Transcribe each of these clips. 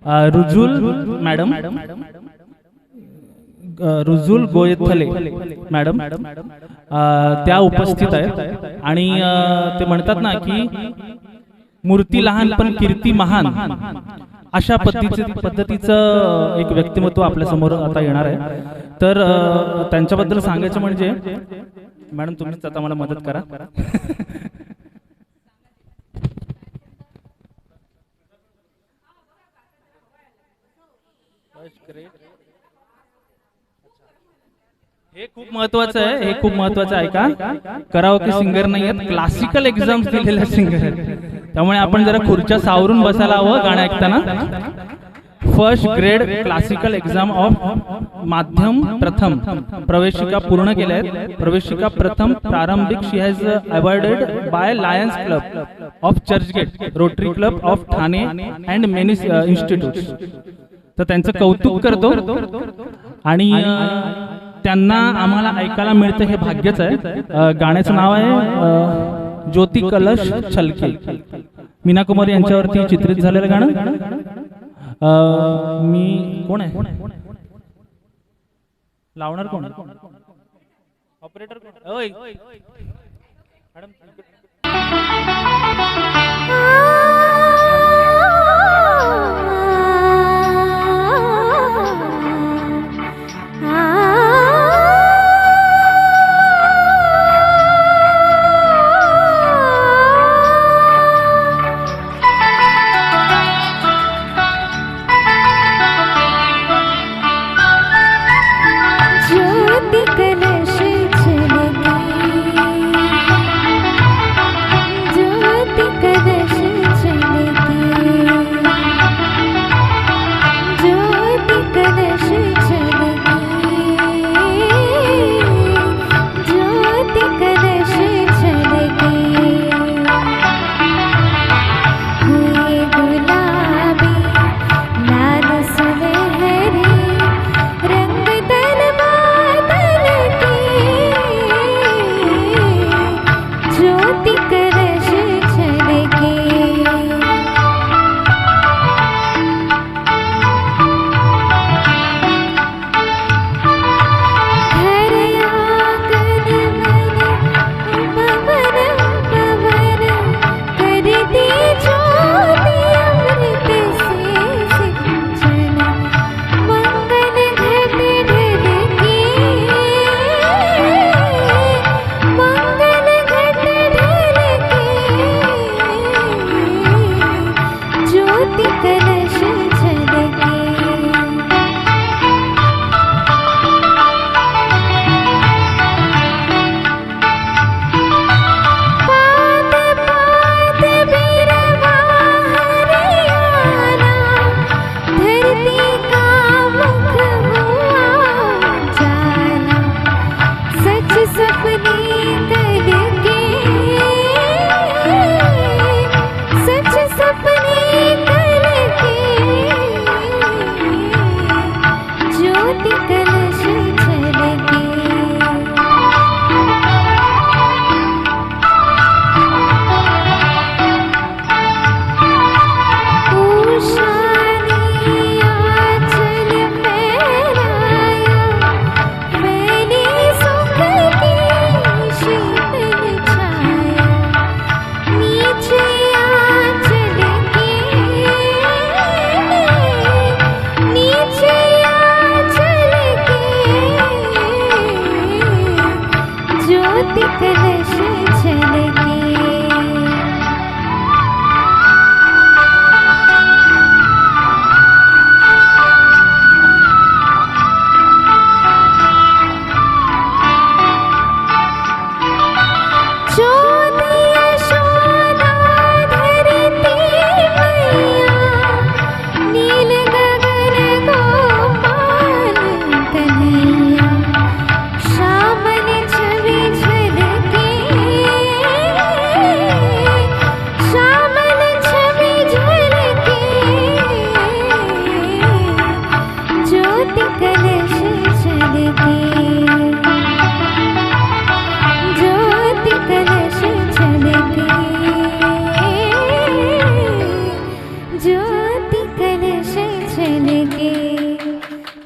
रुजुल madam, रुजुल गोयथले madam त्या उपस्थित आहेत आणि ते म्हणतात ना की मूर्ती लहान पण कीर्ती महान, अशा पद्धतीचं एक व्यक्तिमत्व आपल्या समोर आता येणार आहे. तर त्यांच्याबद्दल सांगायचं म्हणजे मॅडम तुम्हीच आता मला मदत करा. हे खूप महत्वाचं आहे, हे खूप महत्वाचं आहे. का कराओके सिंगर नाही आहेत, क्लासिकल एक्झाम्स दिलेले सिंगर आहेत. त्यामुळे आपण जरा खुर्च्या सावरून बसायला हवं गाणं ऐकताना. First grade classical exam of माध्यम प्रथम प्रवेशिका पूर्ण केल्या आहेत. प्रवेशिका प्रथम प्रारंभिक she has awarded by Lions club of Churchgate, rotary club of Thane and many institute. तर त्यांचं कौतुक करतो आणि त्यांना आम्हाला ऐकायला मिळतं हे भाग्यच आहे. गाण्याचं नाव आहे ज्योती कलश छलके. मीना कुमार यांच्यावरती चित्रित झालेलं गाणं. मी कोण आहे लावणार, कोण ऑपरेटर मॅडम. कलश छलके,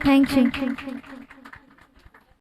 थँक्यू